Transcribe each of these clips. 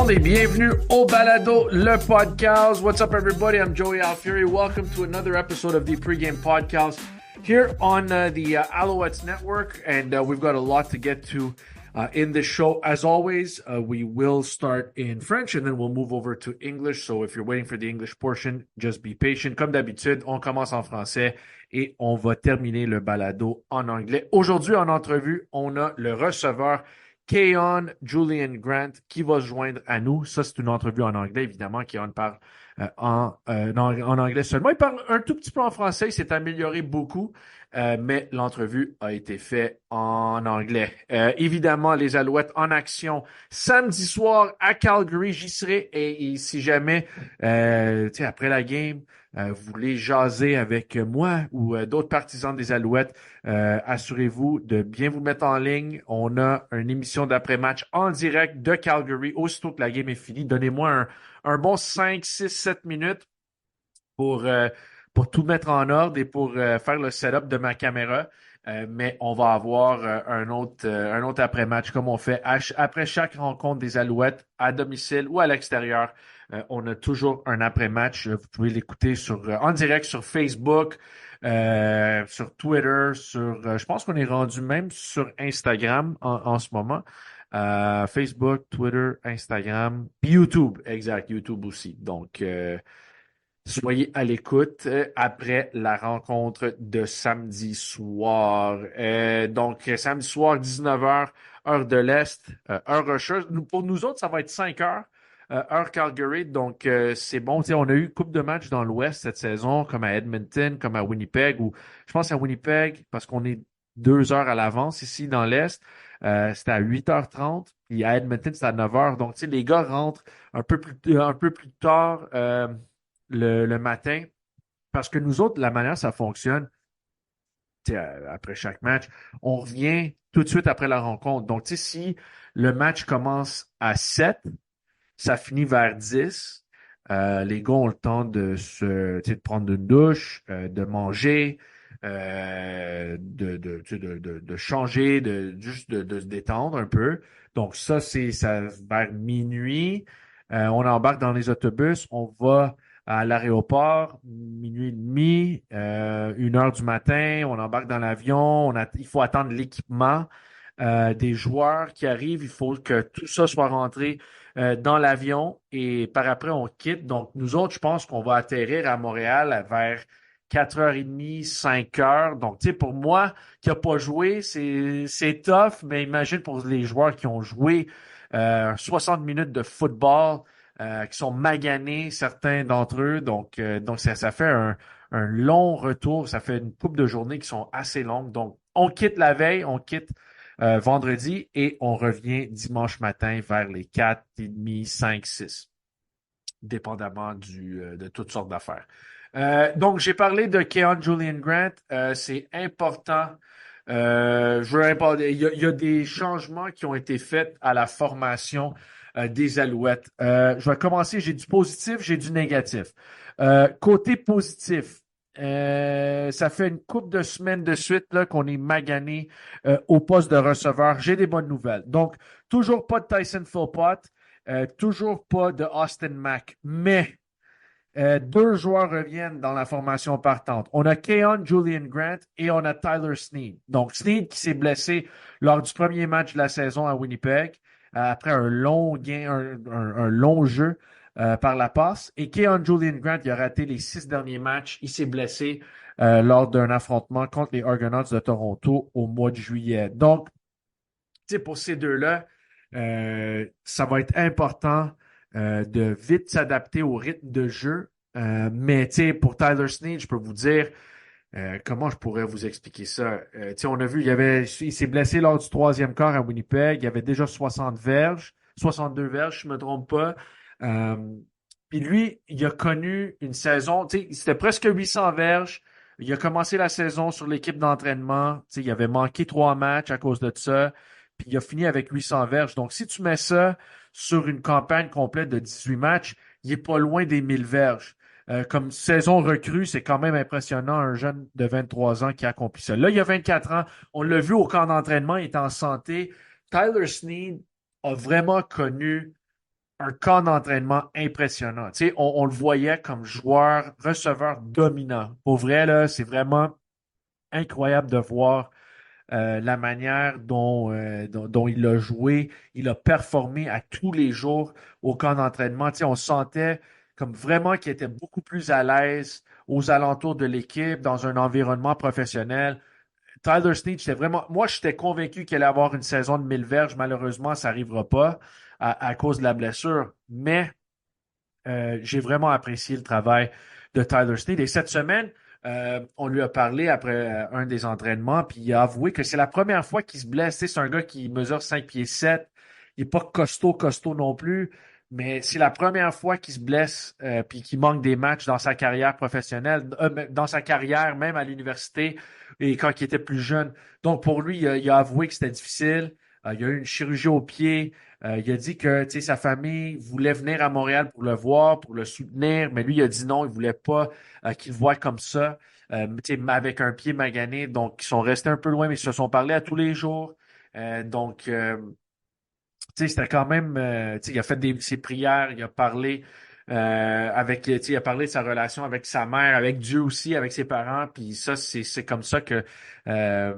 monde et bienvenue au Balado, le podcast. What's up, everybody? I'm Joey Alfieri. Welcome to another episode of the Pregame podcast here on the Alouettes network. And we've got a lot to get to in this show. As always, we will start in French and then we'll move over to English. So if you're waiting for the English portion, just be patient. Comme d'habitude, on commence en français et on va terminer le balado en anglais. Aujourd'hui, en entrevue, on a le receveur Kaion Julien-Grant qui va se joindre à nous. Ça, c'est une entrevue en anglais, évidemment. Kaion parle en anglais seulement. Il parle un tout petit peu en français. Il s'est amélioré beaucoup, mais l'entrevue a été faite en anglais. Évidemment, les Alouettes en action samedi soir à Calgary. J'y serai et si jamais, après la game, vous voulez jaser avec moi ou d'autres partisans des Alouettes, assurez-vous de bien vous mettre en ligne. On a une émission d'après-match en direct de Calgary. Aussitôt que la game est finie, donnez-moi un bon 5, 6, 7 minutes pour tout mettre en ordre et pour faire le setup de ma caméra. Mais on va avoir un autre après-match comme on fait après chaque rencontre des Alouettes à domicile ou à l'extérieur. On a toujours un après-match. Vous pouvez l'écouter en direct sur Facebook, sur Twitter, je pense qu'on est rendu même sur Instagram en ce moment. Facebook, Twitter, Instagram, puis YouTube. Exact, YouTube aussi. Donc, soyez à l'écoute après la rencontre de samedi soir. Donc, samedi soir, 19h, heure de l'Est, heure rocheuse. Pour nous autres, ça va être 5h, heure Calgary. Donc, c'est bon. Tu sais, on a eu une couple de matchs dans l'Ouest cette saison, comme à Edmonton, comme à Winnipeg, ou je pense à Winnipeg, parce qu'on est 2 heures à l'avance ici dans l'Est. C'était à 8h30, puis à Edmonton, c'était à 9h. Donc, tu sais, les gars rentrent un peu plus tard le matin, parce que nous autres, la manière ça fonctionne, après chaque match, on revient tout de suite après la rencontre. Donc, tu sais, si le match commence à 7, ça finit vers 10, les gars ont le temps de prendre une douche, de manger, de changer, juste de se détendre un peu. Donc, ça vers minuit. On embarque dans les autobus, on va à l'aéroport, minuit et demi, 1h du matin, on embarque dans l'avion, il faut attendre l'équipement des joueurs qui arrivent, il faut que tout ça soit rentré dans l'avion et par après on quitte. Donc nous autres, je pense qu'on va atterrir à Montréal vers 4h30, 5h. Donc tu sais, pour moi qui n'a pas joué, c'est tough, mais imagine pour les joueurs qui ont joué 60 minutes de football, qui sont maganés, certains d'entre eux. Donc ça fait un long retour. Ça fait une couple de journées qui sont assez longues. Donc, on quitte la veille, on quitte vendredi et on revient dimanche matin vers les 4h30, 5, 6, dépendamment de toutes sortes d'affaires. Donc, j'ai parlé de Kaion Julien-Grant. C'est important. Il y a des changements qui ont été faits à la formation des Alouettes. Je vais commencer, j'ai du positif, j'ai du négatif. Côté positif, ça fait une couple de semaines de suite là, qu'on est magané au poste de receveur. J'ai des bonnes nouvelles. Donc, toujours pas de Tyson Philpott, toujours pas de Austin Mack, mais 2 joueurs reviennent dans la formation partante. On a Kaion Julien-Grant et on a Tyler Sneed. Donc, Sneed qui s'est blessé lors du premier match de la saison à Winnipeg, après un long jeu par la passe. Et Kaion Julien-Grant, il a raté les 6 derniers matchs. Il s'est blessé lors d'un affrontement contre les Argonauts de Toronto au mois de juillet. Donc, tu sais, pour ces deux-là, ça va être important de vite s'adapter au rythme de jeu. Mais tu sais, pour Tyler Sneed, je peux vous dire comment je pourrais vous expliquer ça. Tu sais, on a vu, il s'est blessé lors du 3e quart à Winnipeg. Il avait déjà 62 verges, je ne me trompe pas. Puis lui, il a connu une saison, tu sais, c'était presque 800 verges. Il a commencé la saison sur l'équipe d'entraînement. Tu sais, il avait manqué 3 matchs à cause de ça. Puis il a fini avec 800 verges. Donc, si tu mets ça sur une campagne complète de 18 matchs, il est pas loin des 1000 verges. Comme saison recrue, c'est quand même impressionnant, un jeune de 23 ans qui accomplit ça. Là, il y a 24 ans, on l'a vu au camp d'entraînement, il est en santé. Tyler Sneed a vraiment connu un camp d'entraînement impressionnant. Tu sais, on le voyait comme joueur, receveur dominant. Pour vrai, là, c'est vraiment incroyable de voir la manière dont il a joué. Il a performé à tous les jours au camp d'entraînement. Tu sais, on sentait comme vraiment qu'il était beaucoup plus à l'aise aux alentours de l'équipe, dans un environnement professionnel. Tyler Snead, moi, j'étais convaincu qu'il allait avoir une saison de 1000 verges. Malheureusement, ça n'arrivera pas à cause de la blessure. Mais j'ai vraiment apprécié le travail de Tyler Snead. Et cette semaine, on lui a parlé après un des entraînements, puis il a avoué que c'est la première fois qu'il se blesse. Tu sais, c'est un gars qui mesure 5 pieds 7. Il n'est pas costaud non plus, mais c'est la première fois qu'il se blesse puis qu'il manque des matchs dans sa carrière professionnelle, dans sa carrière même à l'université et quand il était plus jeune. Donc pour lui, il a avoué que c'était difficile. Il y a eu une chirurgie au pied. Il a dit que sa famille voulait venir à Montréal pour le voir, pour le soutenir, mais lui, il a dit non, il voulait pas qu'il le voie comme ça, avec un pied magané. Donc, ils sont restés un peu loin, mais ils se sont parlé à tous les jours. Donc, c'était quand même, il a fait ses prières, il a parlé il a parlé de sa relation avec sa mère, avec Dieu aussi, avec ses parents. Puis ça, c'est comme ça que euh,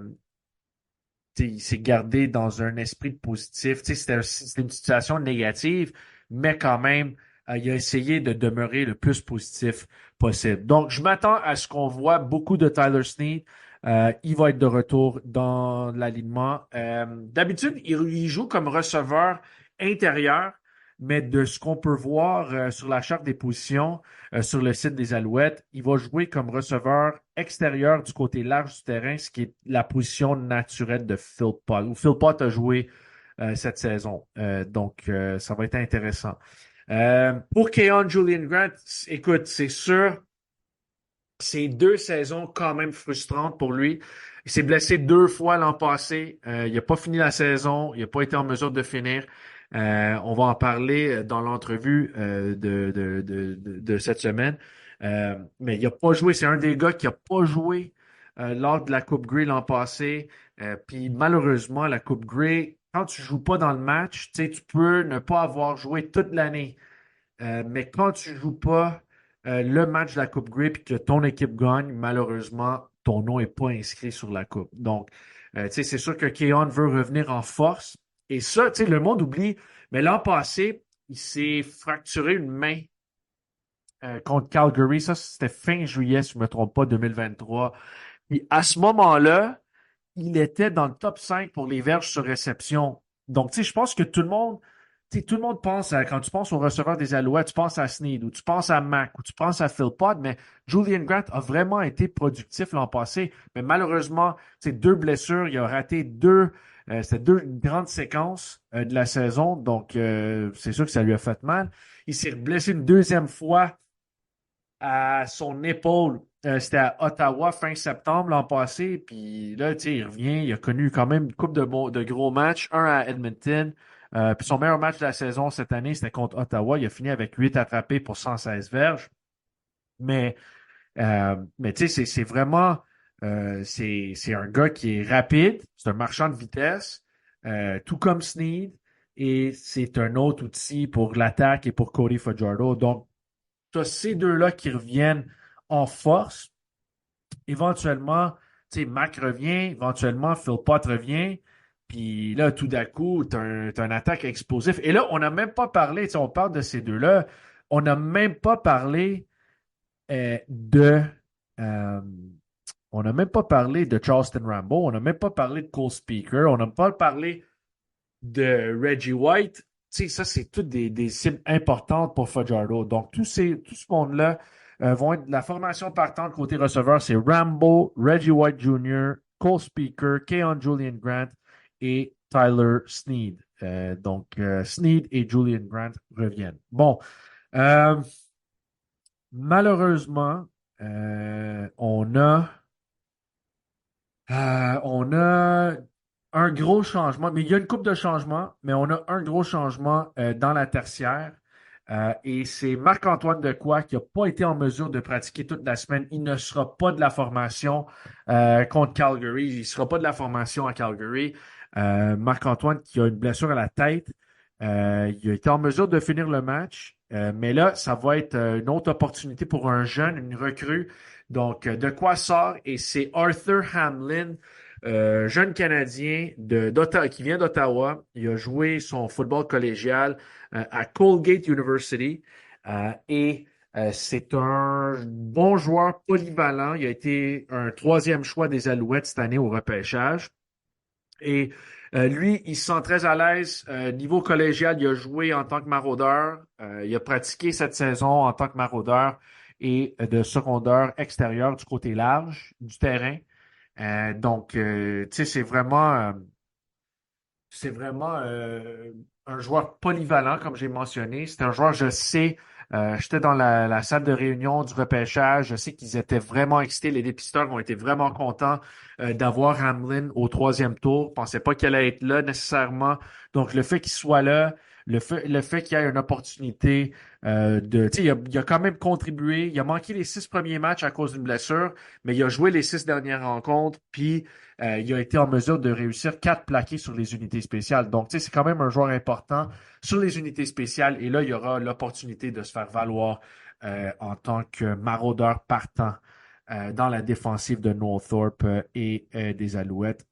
il s'est gardé dans un esprit de positif. C'était une situation négative, mais quand même, il a essayé de demeurer le plus positif possible. Donc, je m'attends à ce qu'on voit beaucoup de Tyler Snead. Il va être de retour dans l'alignement. D'habitude, il joue comme receveur intérieur, mais de ce qu'on peut voir sur la charte des positions, sur le site des Alouettes, il va jouer comme receveur extérieur du côté large du terrain, ce qui est la position naturelle de Philpott. Où Philpott a joué cette saison. Donc, ça va être intéressant. Pour Kaion Julien-Grant, écoute, c'est sûr, c'est 2 saisons quand même frustrantes pour lui. Il s'est blessé 2 fois l'an passé. Il n'a pas fini la saison. Il n'a pas été en mesure de finir. On va en parler dans l'entrevue de cette semaine. Mais il n'a pas joué. C'est un des gars qui n'a pas joué lors de la Coupe Grey l'an passé. Puis malheureusement, la Coupe Grey, quand tu joues pas dans le match, tu sais, tu peux ne pas avoir joué toute l'année. Mais quand tu joues pas le match de la Coupe Grey et que ton équipe gagne, malheureusement, ton nom n'est pas inscrit sur la Coupe. Donc, tu sais, c'est sûr que Kaion veut revenir en force. Et ça, tu sais, le monde oublie. Mais l'an passé, il s'est fracturé une main contre Calgary. Ça, c'était fin juillet, si je ne me trompe pas, 2023. Puis à ce moment-là, il était dans le top 5 pour les verges sur réception. Donc, tu sais, je pense que tout le monde pense quand tu penses au receveur des Alouettes, tu penses à Snead, ou tu penses à Mac, ou tu penses à Philpott, mais Julian Grant a vraiment été productif l'an passé. Mais malheureusement, c'est 2 blessures. Il a raté c'était 2 grandes séquences de la saison. Donc, c'est sûr que ça lui a fait mal. Il s'est blessé une deuxième fois à son épaule. C'était à Ottawa fin septembre l'an passé. Puis là, tu sais, il revient. Il a connu quand même une couple de gros matchs. Un à Edmonton. Puis son meilleur match de la saison cette année, c'était contre Ottawa. Il a fini avec 8 attrapés pour 116 verges. Mais, mais tu sais, c'est vraiment c'est un gars qui est rapide. C'est un marchand de vitesse, tout comme Snead. Et c'est un autre outil pour l'attaque et pour Cody Fajardo. Donc, tu as ces deux-là qui reviennent en force. Éventuellement, tu sais, Mac revient, éventuellement, Philpott revient. Puis là, tout d'un coup, t'as un attaque explosif. Et là, on n'a même pas parlé, tu sais, on parle de ces deux-là, on n'a même pas parlé euh, de. euh, on n'a même pas parlé de Charleston Rambo, on n'a même pas parlé de Cole Speaker, on n'a pas parlé de Reggie White. Tu sais, ça, c'est toutes des cibles importantes pour Fajardo. Donc, tout ce monde-là vont être la formation partante côté receveur, c'est Rambo, Reggie White Jr., Cole Speaker, Kaion Julien-Grant et Tyler Snead. Donc, Snead et Julien-Grant reviennent. Bon, euh, malheureusement, on a un gros changement, mais il y a une coupe de changements, mais on a un gros changement dans la tertiaire. Et c'est Marc-Antoine Dequoy qui n'a pas été en mesure de pratiquer toute la semaine. Il ne sera pas de la formation contre Calgary. Il ne sera pas de la formation à Calgary. Marc-Antoine qui a une blessure à la tête. Il a été en mesure de finir le match, mais là, ça va être une autre opportunité pour un jeune, une recrue. Donc, de quoi sort? Et c'est Arthur Hamlin, jeune Canadien qui vient d'Ottawa. Il a joué son football collégial à Colgate University c'est un bon joueur polyvalent. Il a été un troisième choix des Alouettes cette année au repêchage. Et lui, il se sent très à l'aise. Niveau collégial, il a joué en tant que maraudeur. Il a pratiqué cette saison en tant que maraudeur et de secondeur extérieur du côté large du terrain. Tu sais, c'est vraiment un joueur polyvalent, comme j'ai mentionné. C'est un joueur, je sais, j'étais dans la salle de réunion du repêchage. Je sais qu'ils étaient vraiment excités. Les dépisteurs ont été vraiment contents d'avoir Hamlin au troisième tour. Je pensais pas qu'il allait être là nécessairement. Donc, le fait qu'il soit là, le fait qu'il y ait une opportunité tu sais, il a quand même contribué. Il a manqué les 6 premiers matchs à cause d'une blessure, mais il a joué les 6 dernières rencontres. Puis, il a été en mesure de réussir 4 plaqués sur les unités spéciales. Donc, tu sais, c'est quand même un joueur important sur les unités spéciales. Et là, il y aura l'opportunité de se faire valoir en tant que maraudeur partant dans la défensive de Northrop et des Alouettes.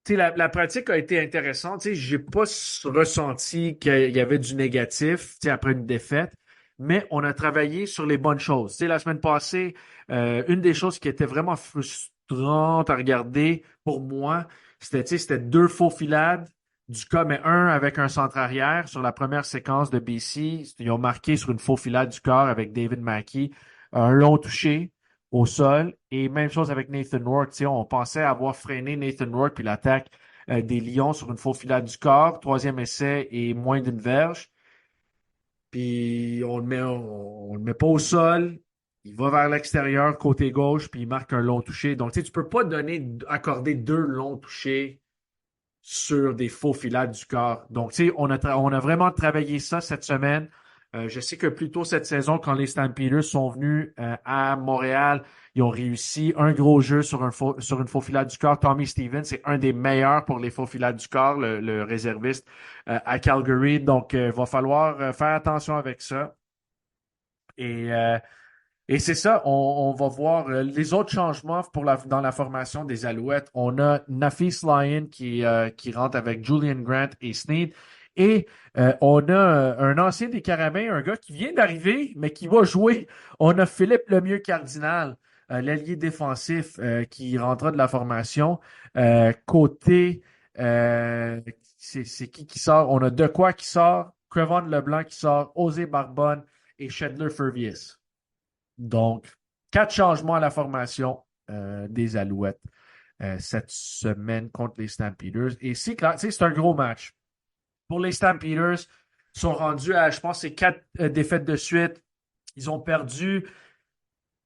Tu sais, la pratique a été intéressante. Tu sais, j'ai pas ressenti qu'il y avait du négatif, tu sais, après une défaite, mais on a travaillé sur les bonnes choses. Tu sais, la semaine passée, une des choses qui était vraiment frustrante à regarder pour moi, c'était 2 faux filades du cas, mais un avec un centre arrière sur la première séquence de BC. Ils ont marqué sur une faux filade du corps avec David Mackey, un long touché au sol. Et même chose avec Nathan Rourke. Tu sais, on pensait avoir freiné Nathan Rourke puis l'attaque des Lions sur une faux filade du corps. Troisième essai et moins d'une verge. Puis on le met pas au sol. Il va vers l'extérieur, côté gauche, puis il marque un long touché. Donc, tu sais, tu peux pas accorder 2 longs touchés sur des faux filades du corps. Donc, tu sais, on a vraiment travaillé ça cette semaine. Je sais que plus tôt cette saison, quand les Stampeders sont venus à Montréal, ils ont réussi un gros jeu sur une faux filade du corps. Tommy Stevens, c'est un des meilleurs pour les faux filades du corps, le réserviste à Calgary. Donc, il va falloir faire attention avec ça. Et c'est ça, on va voir les autres changements dans la formation des Alouettes. On a Nafis Lyon qui rentre avec Julien-Grant et Sneed. Et on a un ancien des Carabins, un gars qui vient d'arriver, mais qui va jouer. On a Philippe Lemieux-Cardinal, l'ailier défensif qui rentrera de la formation. Côté, c'est qui sort? On a De quoi qui sort, Crevon Leblanc qui sort, Osé Barbonne et Shedler Furvius. Donc, 4 changements à la formation des Alouettes cette semaine contre les Stampeders. Et c'est clair, tu sais, c'est un gros match. Pour les Stampeders, ils sont rendus à, je pense, c'est 4 défaites de suite. Ils ont perdu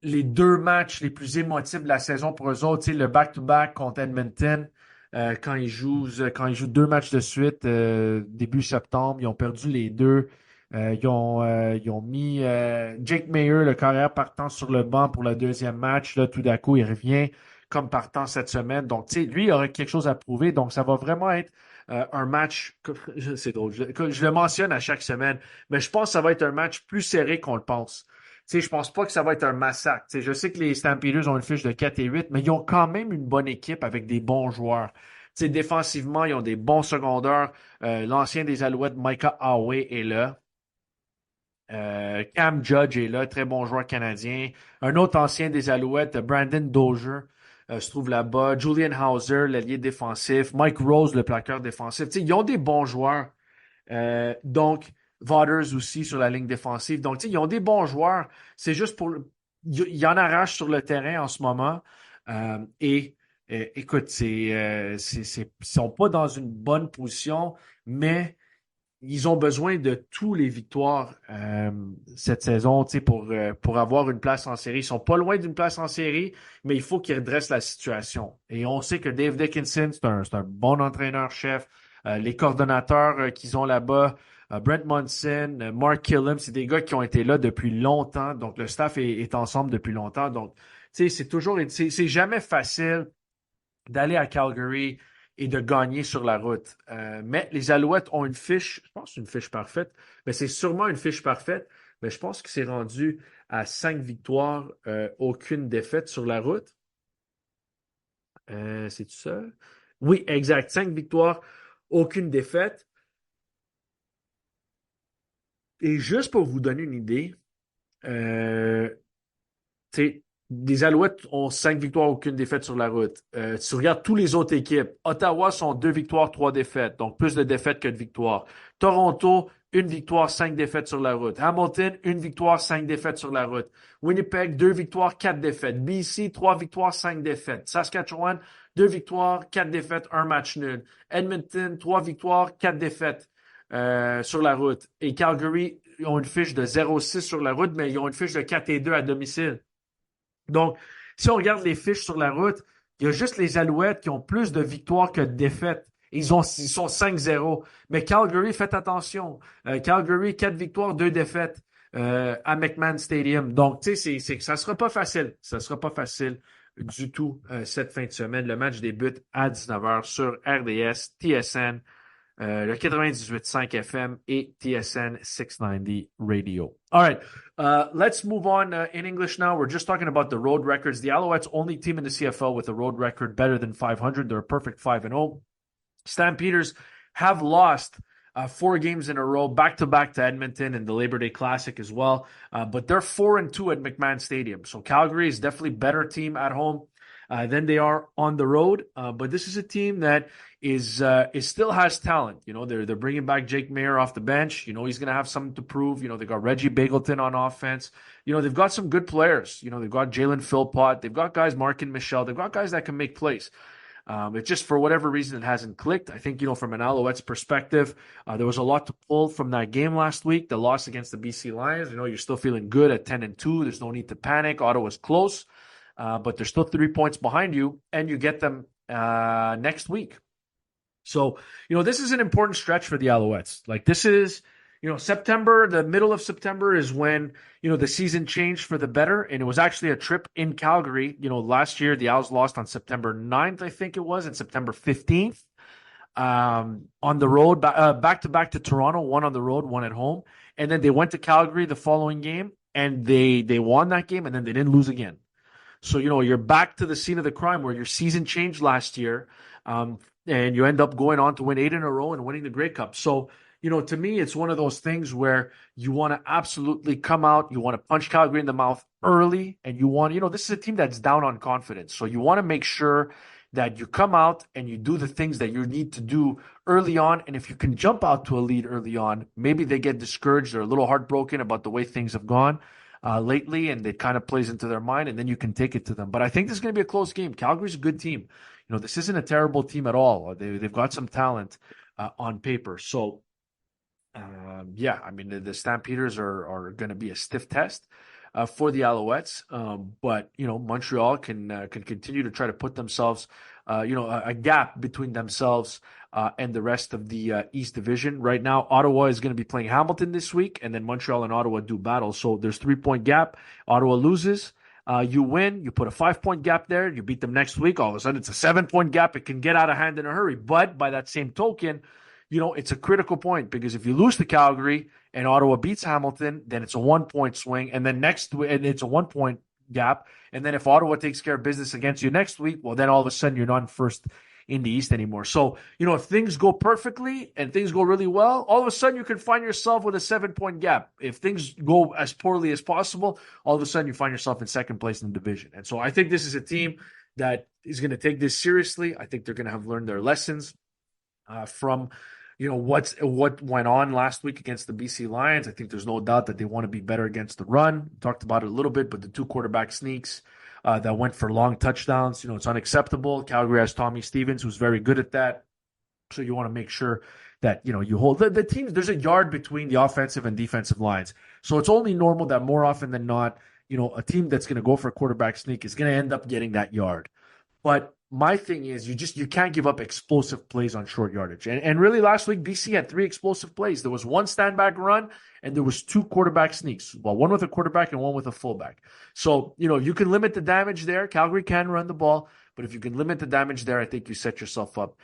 les 2 matchs les plus émotifs de la saison pour eux autres. Tu sais, le back-to-back contre Edmonton, quand ils jouent 2 matchs de suite, début septembre, ils ont perdu les deux. Ils ont mis Jake Mayer, le carrière partant sur le banc pour le deuxième match. Là, tout d'un coup, il revient comme partant cette semaine. Donc, tu sais, lui, il aurait quelque chose à prouver. Donc, ça va vraiment être un match. C'est drôle. Je le mentionne à chaque semaine, mais je pense que ça va être un match plus serré qu'on le pense. Tu sais, je pense pas que ça va être un massacre. Tu sais, je sais que les Stampeders ont une fiche de 4-8, mais ils ont quand même une bonne équipe avec des bons joueurs. Tu sais, défensivement, ils ont des bons secondeurs. L'ancien des Alouettes, Micah Howey, est là. Cam Judge est là, très bon joueur canadien. Un autre ancien des Alouettes, Brandon Dozier, se trouve là-bas. Julian Hauser, l'allié défensif. Mike Rose, le plaqueur défensif. Tu sais, ils ont des bons joueurs. Donc, Vauders aussi sur la ligne défensive. Donc, tu sais, ils ont des bons joueurs. C'est juste pour... Ils en arrachent sur le terrain en ce moment. Écoute, ils sont pas dans une bonne position, mais ils ont besoin de tous les victoires cette saison, tu sais, pour avoir une place en série. Ils sont pas loin d'une place en série, mais il faut qu'ils redressent la situation. Et on sait que Dave Dickinson, c'est un bon entraîneur-chef. Les coordonnateurs qu'ils ont là-bas, Brent Munson, Mark Killam, c'est des gars qui ont été là depuis longtemps. Donc, le staff est ensemble depuis longtemps. Donc, tu sais, c'est jamais facile d'aller à Calgary et de gagner sur la route. Mais les Alouettes ont une fiche, je pense une fiche parfaite, mais c'est sûrement une fiche parfaite, mais je pense que c'est rendu à 5 victoires, aucune défaite sur la route. C'est tout ça? Oui, exact. 5 victoires, aucune défaite. Et juste pour vous donner une idée, euh, tu sais, les Alouettes ont 5 victoires, aucune défaite sur la route. Tu regardes tous les autres équipes. Ottawa sont 2 victoires, 3 défaites. Donc, plus de défaites que de victoires. Toronto, une victoire, 5 défaites sur la route. Hamilton, une victoire, 5 défaites sur la route. Winnipeg, 2 victoires, 4 défaites. BC, 3 victoires, 5 défaites. Saskatchewan, 2 victoires, 4 défaites, un match nul. Edmonton, 3 victoires, 4 défaites sur la route. Et Calgary, ils ont une fiche de 0-6 sur la route, mais ils ont une fiche de 4-2 à domicile. Donc, si on regarde les fiches sur la route, il y a juste les Alouettes qui ont plus de victoires que de défaites. Ils sont 5-0. Mais Calgary, faites attention. Calgary, 4 victoires, 2 défaites à McMahon Stadium. Donc, tu sais, ça sera pas facile. Ça sera pas facile du tout cette fin de semaine. Le match débute à 19h sur RDS, TSN, le 98.5 FM et TSN 690 Radio. All right, let's move on in English now. We're just talking about the road records. The Alouettes, only team in the CFL with a road record better than 500. They're a perfect 5-0. Stampeders have lost 4 games in a row, back-to-back to Edmonton and the Labor Day Classic as well. But they're 4-2 at McMahon Stadium. So Calgary is definitely a better team at home than they are on the road. But this is a team that is still has talent. You know, they're bringing back Jake Mayer off the bench. You know, he's going to have something to prove. You know, they got Reggie Bagleton on offense. You know, they've got some good players. You know, they've got Jalen Philpott. They've got guys, Mark and Michelle. They've got guys that can make plays. It just, for whatever reason, it hasn't clicked. I think, you know, from an Alouettes perspective, there was a lot to pull from that game last week, the loss against the BC Lions. You know, you're still feeling good at 10-2. There's no need to panic. Ottawa's close, but they're still 3 points behind you, and you get them next week. So, you know, this is an important stretch for the Alouettes. Like, this is, you know, September, the middle of September is when, you know, the season changed for the better. And it was actually a trip in Calgary. You know, last year, the Owls lost on September 9th, I think it was, and September 15th on the road, back-to-back to Toronto, one on the road, one at home. And then they went to Calgary the following game, and they won that game, and then they didn't lose again. So, you know, you're back to the scene of the crime where your season changed last year. And you end up going on to win 8 in a row and winning the Grey Cup. So, you know, to me, it's one of those things where you want to absolutely come out, you want to punch Calgary in the mouth early, and you want, you know, this is a team that's down on confidence. So you want to make sure that you come out and you do the things that you need to do early on. And if you can jump out to a lead early on, maybe they get discouraged or a little heartbroken about the way things have gone lately, and it kind of plays into their mind, and then you can take it to them. But I think this is going to be a close game. Calgary's a good team. You know, this isn't a terrible team at all. They've got some talent on paper. So, yeah, I mean, the Stampeders are going to be a stiff test for the Alouettes. But, you know, Montreal can continue to try to put themselves, you know, a gap between themselves and the rest of the East Division. Right now, Ottawa is going to be playing Hamilton this week, and then Montreal and Ottawa do battle. So there's 3-point gap. Ottawa loses. You win, you put a 5-point gap there, you beat them next week, all of a sudden it's a 7-point gap. It can get out of hand in a hurry. But by that same token, you know, it's a critical point, because if you lose to Calgary and Ottawa beats Hamilton, then it's a 1-point swing. And then and it's a 1-point gap. And then if Ottawa takes care of business against you next week, well, then all of a sudden you're not first in the East anymore. So, you know, if things go perfectly and things go really well, all of a sudden you can find yourself with a 7-point gap. If things go as poorly as possible, all of a sudden you find yourself in second place in the division. And so I think this is a team that is going to take this seriously. I think they're going to have learned their lessons from, you know, what went on last week against the BC Lions. I think there's no doubt that they want to be better against the run. We talked about it a little bit, but the 2 quarterback sneaks that went for long touchdowns, you know, it's unacceptable. Calgary has Tommy Stevens, who's very good at that. So you want to make sure that, you know, you hold the teams. There's a yard between the offensive and defensive lines. So it's only normal that more often than not, you know, a team that's going to go for a quarterback sneak is going to end up getting that yard. But my thing is you can't give up explosive plays on short yardage. And really last week, BC had 3 explosive plays. There was 1 stand-back run, and there was 2 quarterback sneaks. Well, 1 with a quarterback and 1 with a fullback. So, you can limit the damage there. Calgary can run the ball, but if you can limit the damage there, I think you set yourself up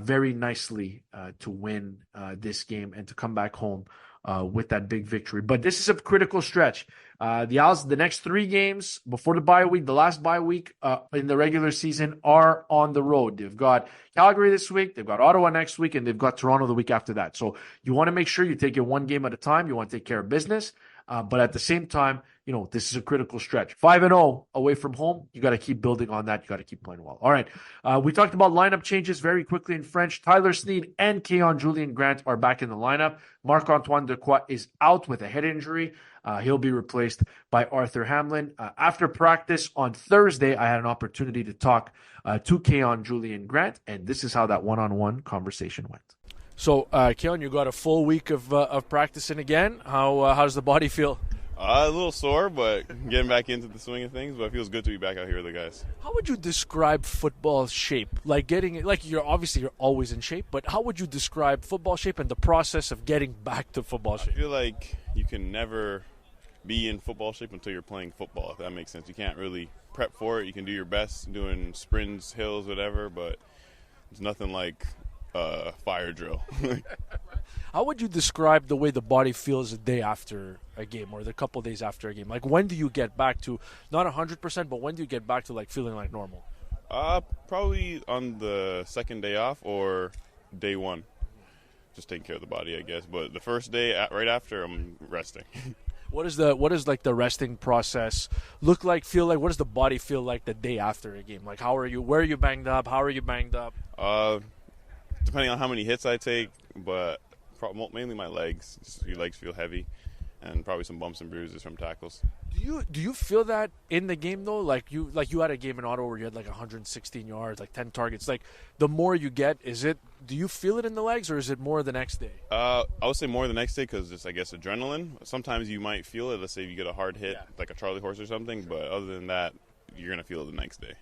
very nicely to win this game and to come back home with that big victory. But this is a critical stretch. The Owls, the next 3 games before the bye week, the last bye week in the regular season, are on the road. They've got Calgary this week, they've got Ottawa next week, and they've got Toronto the week after that. So you want to make sure you take it one game at a time. You want to take care of business. But at the same time, this is a critical stretch. 5-0 away from home. You got to keep building on that. You got to keep playing well. All right. We talked about lineup changes very quickly in French. Tyler Sneed and Kaion Julien-Grant are back in the lineup. Marc-Antoine Dequoy is out with a head injury. He'll be replaced by Arthur Hamlin. After practice on Thursday, I had an opportunity to talk to Kaion Julien-Grant, and this is how that one-on-one conversation went. So, Kaion, you got a full week of practicing again. How does the body feel? A little sore, but getting back into the swing of things. But it feels good to be back out here with the guys. How would you describe football shape? You're always in shape, but how would you describe football shape and the process of getting back to football shape? I feel like you can never be in football shape until you're playing football, if that makes sense. You can't really prep for it. You can do your best doing sprints, hills, whatever, but it's nothing like fire drill. How would you describe the way the body feels the day after a game or the couple days after a game? Like, when do you get back to, not 100%, but when do you get back to, feeling like normal? Probably on the second day off or day 1. Just taking care of the body, I guess. But the first day, right after, I'm resting. What is the resting process look like, feel like? What does the body feel like the day after a game? Like, where are you banged up? How are you banged up? Depending on how many hits I take, but mainly my legs. Your legs feel heavy, and probably some bumps and bruises from tackles. Do you feel that in the game though? Like you had a game in Ottawa where you had 116 yards, 10 targets. The more you get, do you feel it in the legs, or is it more the next day? I would say more the next day because just, I guess, adrenaline. Sometimes you might feel it. Let's say you get a hard hit, like a Charlie horse or something. But other than that, you're gonna feel it the next day.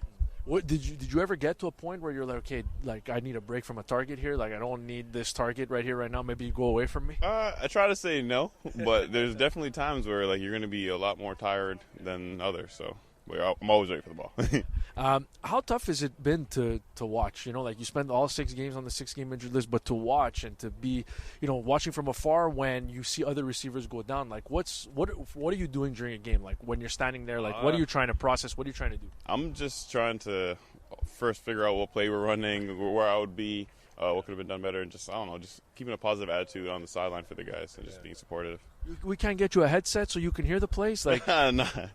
What did you ever get to a point where you're like, okay, I need a break from a target here? I don't need this target right here, right now. Maybe you go away from me? I try to say no, but there's definitely times where you're going to be a lot more tired than others. So I'm always ready for the ball. How tough has it been to watch? You spend all 6 games on the 6-game injured list, but to watch and to be, watching from afar when you see other receivers go down. What are you doing during a game? When you're standing there, what are you trying to process? What are you trying to do? I'm just trying to first figure out what play we're running, where I would be, what could have been done better, and just keeping a positive attitude on the sideline for the guys and just being supportive. We can't get you a headset so you can hear the plays? Nah,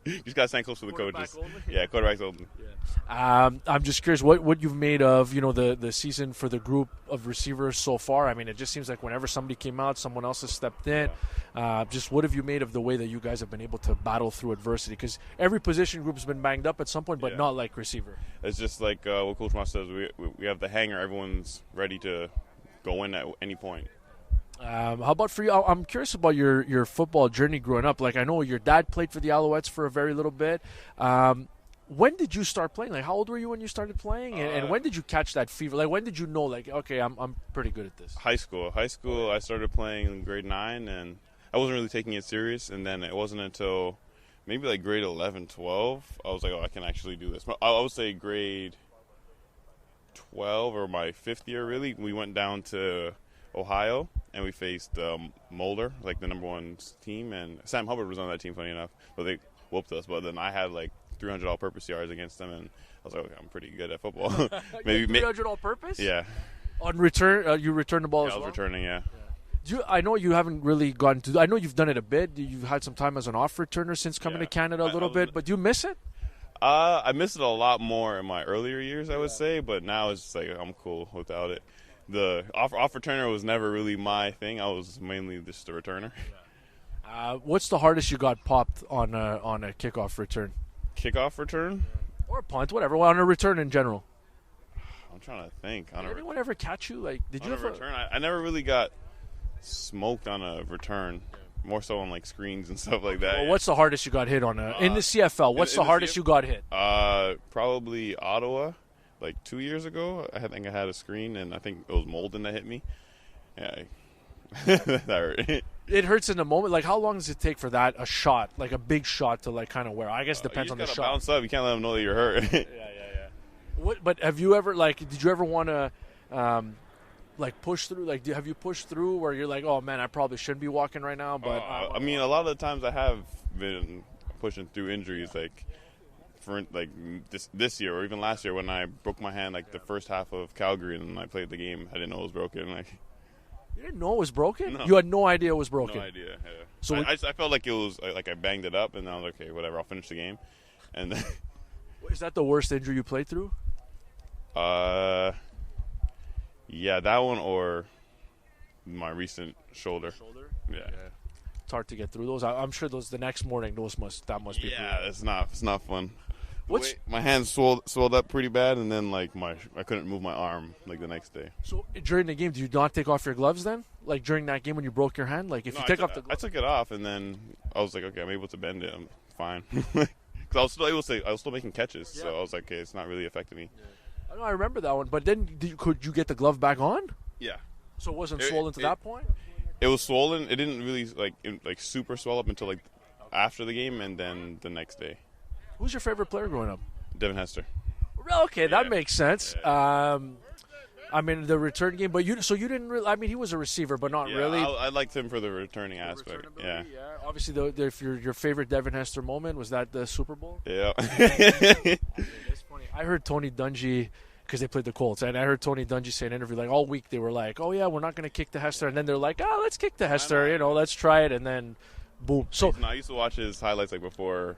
you just got to stand close to the coaches. Only? Yeah, quarterback's open. Yeah. I'm just curious what you've made of the season for the group of receivers so far. I mean, it just seems like whenever somebody came out, someone else has stepped in. Just what have you made of the way that you guys have been able to battle through adversity? Because every position group has been banged up at some point, but not like receiver. It's just like what Coach Moss says. We have the hanger. Everyone's ready to go in at any point. How about for you? I'm curious about your football journey growing up. I know your dad played for the Alouettes for a very little bit. When did you start playing? How old were you when you started playing? And when did you catch that fever? When did you know, okay, I'm pretty good at this? High school. I started playing in grade 9, and I wasn't really taking it serious. And then it wasn't until maybe grade 11, 12, I was like, oh, I can actually do this. I would say grade 12 or my 5th year, really. We went down to Ohio, and we faced Mulder, the number 1 team, and Sam Hubbard was on that team, funny enough, but they whooped us. But then I had 300 all-purpose yards against them, and I was like, okay, I'm pretty good at football. Maybe 300 all-purpose? Yeah. On return, you returned the ball as well? I was returning, yeah. I know you haven't really gotten to. I know you've done it a bit. You've had some time as an off returner since coming to Canada a little bit, but do you miss it? I miss it a lot more in my earlier years, I would say, but now it's just I'm cool without it. The off returner was never really my thing. I was mainly just a returner. What's the hardest you got popped on a kickoff return? Kickoff return? Or a punt, whatever. Well, on a return in general. I'm trying to think. Did anyone ever catch you? Did you ever return? I never really got smoked on a return. More so on screens and stuff like that. Well, what's the hardest you got hit on in the CFL? What's the hardest you got hit? Probably Ottawa. like 2 years ago. I think I had a screen, and I think it was Molden that hit me. Yeah, that hurt. It hurts in the moment. Like, how long does it take for that, a shot, like a big shot to, like, kind of wear? I guess it depends on the shot. Bounce up. You can't let them know that you're hurt. Yeah. But have you ever, like, did you ever want to, like, push through? Like, have you pushed through where you're like, oh, man, I probably shouldn't be walking right now? But I mean, a lot of the times I have been pushing through injuries, like, for like this year or even last year when I broke my hand, like, the first half of Calgary, and I played the game. I didn't know it was broken. Like, you didn't know it was broken? No. You had no idea it was broken? No idea, yeah. So I felt like it was, like, I banged it up, and I was like, okay, whatever, I'll finish the game. And then, is that the worst injury you played through? yeah, that one or my recent shoulder. Yeah. It's hard to get through those. I'm sure the next morning, that must be. Yeah, it's not fun. My hands swelled up pretty bad, and then, like, I couldn't move my arm, like, the next day. So during the game, did you not take off your gloves then? Like, during that game when you broke your hand, like, if you take off the gloves? I took it off, and then I was like, okay, I'm able to bend it. I'm fine. Because I was still making catches, so I was like, okay, it's not really affecting me. Yeah. I know, I remember that one. But then, could you get the glove back on? Yeah. So it wasn't swollen to that point? It was swollen. It didn't really, like super swell up until, like, after the game, and then the next day. Who's your favorite player growing up? Devin Hester. Okay, that makes sense. Yeah. I mean, the return game, but you didn't really. I mean, he was a receiver, but not really. I liked him for the returning aspect. Yeah. Obviously, if your favorite Devin Hester moment was that the Super Bowl. Yeah. It's funny. I heard Tony Dungy, because they played the Colts, and I heard Tony Dungy say in an interview, like, all week they were like, oh yeah, we're not going to kick the Hester, and then they're like, oh, let's kick the Hester, let's try it, and then boom. So I used to watch his highlights, like, before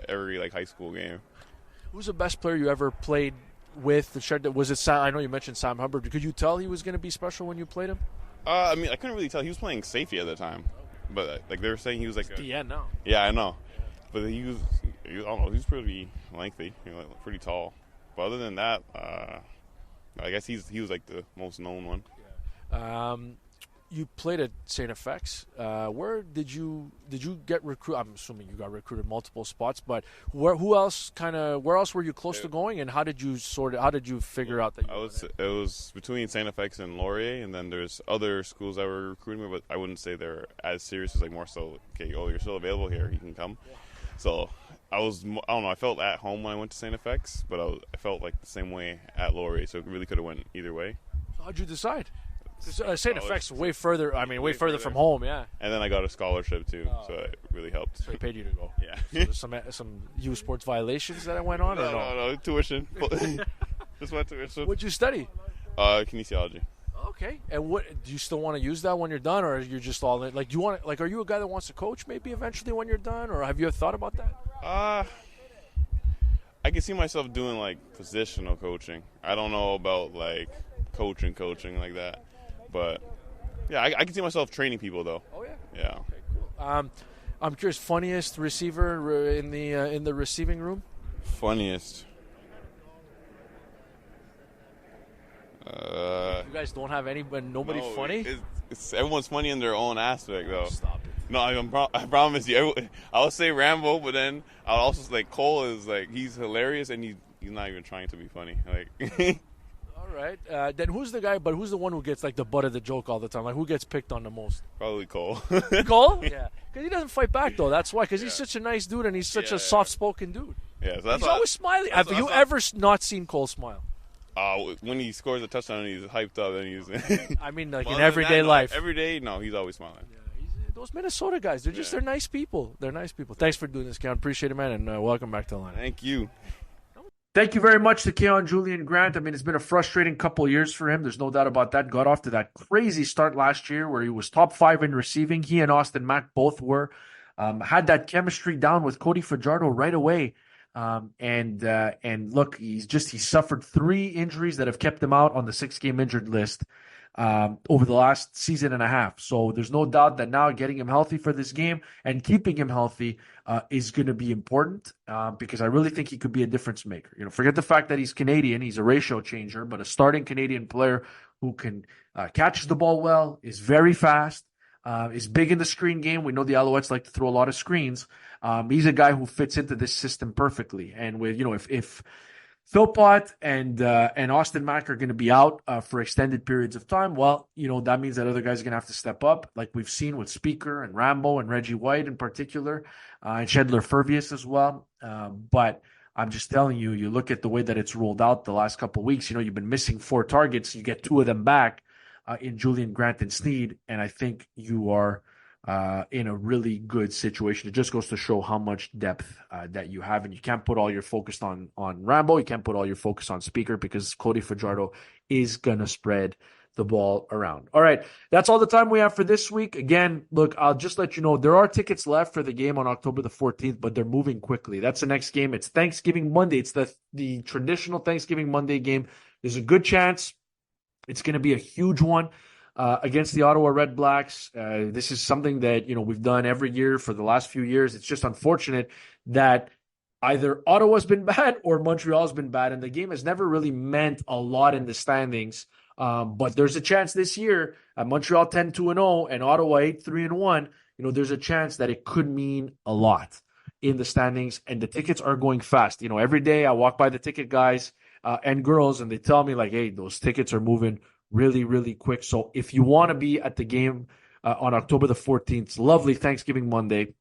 every, like, high school game. Who's the best player you ever played with? Was it Sam? I know you mentioned Sam Hubbard. Could you tell he was going to be special when you played him? I mean, I couldn't really tell. He was playing safety at the time, but, like, they were saying he was like the end now. Yeah, I know, but he was I don't know. He was pretty lengthy, like, pretty tall. But other than that, I guess he was like the most known one. Yeah. You played at St. FX. Where did you get recruited? I'm assuming you got recruited multiple spots, but where else were you close to going, and how did you figure out that it was between St. FX and Laurier, and then there's other schools that were recruiting me, but I wouldn't say they're as serious. It's like more so, okay, you're still available here, you can come. Yeah. So I don't know, I felt at home when I went to St. FX, but I felt like the same way at Laurier, so it really could have went either way. So how'd you decide? St. FX way further. I mean, way further from home. Yeah. And then I got a scholarship too, so it really helped. So they paid you to go. Yeah. So there's some U Sports violations that I went on. No, tuition. Just went tuition. What'd you study? Kinesiology. Okay. And what do you still want to use that when you're done, or you're just all in? Like, do you want? Like, are you a guy that wants to coach maybe eventually when you're done, or have you thought about that? I can see myself doing, like, positional coaching. I don't know about, like, coaching like that. But, yeah, I can see myself training people, though. Oh, yeah? Yeah. Okay, cool. I'm curious, funniest receiver in the receiving room? Funniest? You guys don't have nobody funny? Everyone's funny in their own aspect, though. Stop it. No, I promise you. I would say Rambo, but then I would also, like, Cole is, like, he's hilarious, and he's not even trying to be funny. Like... All right. Then who's the one who gets, like, the butt of the joke all the time? Like, who gets picked on the most? Probably Cole. Cole? Yeah. Because he doesn't fight back, though. That's why. Because he's such a nice dude, and he's such a soft-spoken dude. Yeah. So he's always smiling. Have you ever not seen Cole smile? When he scores a touchdown and he's hyped up, and he's... I mean, like, in everyday life. Every day, no, he's always smiling. Yeah, those Minnesota guys, they're nice people. They're nice people. Thanks for doing this, Kaion. Appreciate it, man, and welcome back to the line. Thank you. Thank you very much to Kaion Julien-Grant. I mean, it's been a frustrating couple of years for him. There's no doubt about that. Got off to that crazy start last year where he was top 5 in receiving. He and Austin Mack both were. Had that chemistry down with Cody Fajardo right away. And look, he suffered 3 injuries that have kept him out on the 6-game injured list over the last season and a half. So there's no doubt that now getting him healthy for this game and keeping him healthy is going to be important because I really think he could be a difference maker. Forget the fact that he's Canadian, he's a ratio changer, but a starting Canadian player who can catches the ball well, is very fast, is big in the screen game. We know the Alouettes like to throw a lot of screens. He's a guy who fits into this system perfectly. And with if Philpott and Austin Mack are going to be out for extended periods of time. Well, that means that other guys are going to have to step up, like we've seen with Speaker and Rambo and Reggie White in particular, and Shedler Furvius as well. But I'm just telling you, you look at the way that it's rolled out the last couple of weeks. You've been missing 4 targets. You get 2 of them back in Julien-Grant and Sneed, and I think you are in a really good situation. It just goes to show how much depth that you have, and you can't put all your focus on Rambo. You can't put all your focus on Speaker because Cody Fajardo is going to spread the ball around. All right, that's all the time we have for this week. Again, look, I'll just let you know, there are tickets left for the game on October the 14th, but they're moving quickly. That's the next game. It's Thanksgiving Monday. It's the traditional Thanksgiving Monday game. There's a good chance it's going to be a huge one. Against the Ottawa Red Blacks. This is something that, we've done every year for the last few years. It's just unfortunate that either Ottawa's been bad or Montreal's been bad, and the game has never really meant a lot in the standings. But there's a chance this year, Montreal 10-2-0 and Ottawa 8-3-1, there's a chance that it could mean a lot in the standings, and the tickets are going fast. Every day I walk by the ticket guys and girls, and they tell me, like, hey, those tickets are moving really, really quick. So if you want to be at the game on October the 14th, it's lovely Thanksgiving Monday.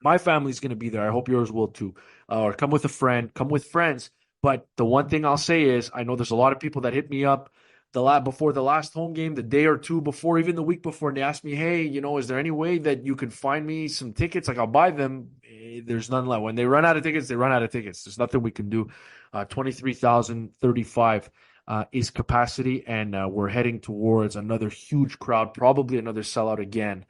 My family's going to be there. I hope yours will too. Or come with a friend, come with friends. But the one thing I'll say is, I know there's a lot of people that hit me up before the last home game, the day or two before, even the week before, and they asked me, hey, is there any way that you can find me some tickets? Like, I'll buy them. There's none left. When they run out of tickets, they run out of tickets. There's nothing we can do. 23,035 is capacity, and we're heading towards another huge crowd, probably another sellout again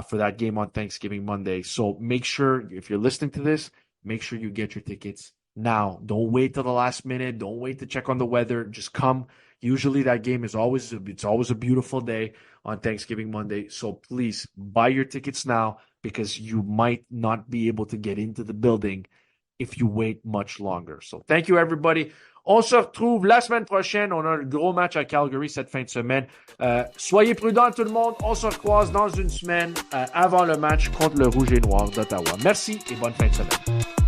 for that game on Thanksgiving Monday. So make sure, if you're listening to this, make sure you get your tickets now. Don't wait till the last minute. Don't wait to check on the weather. Just come. Usually that game is always a beautiful day on Thanksgiving Monday. So please buy your tickets now, because you might not be able to get into the building if you wait much longer. So thank you, everybody. On se retrouve la semaine prochaine. On a un gros match à Calgary cette fin de semaine. Soyez prudents, tout le monde. On se recroise dans une semaine avant le match contre le Rouge et Noir d'Ottawa. Merci et bonne fin de semaine.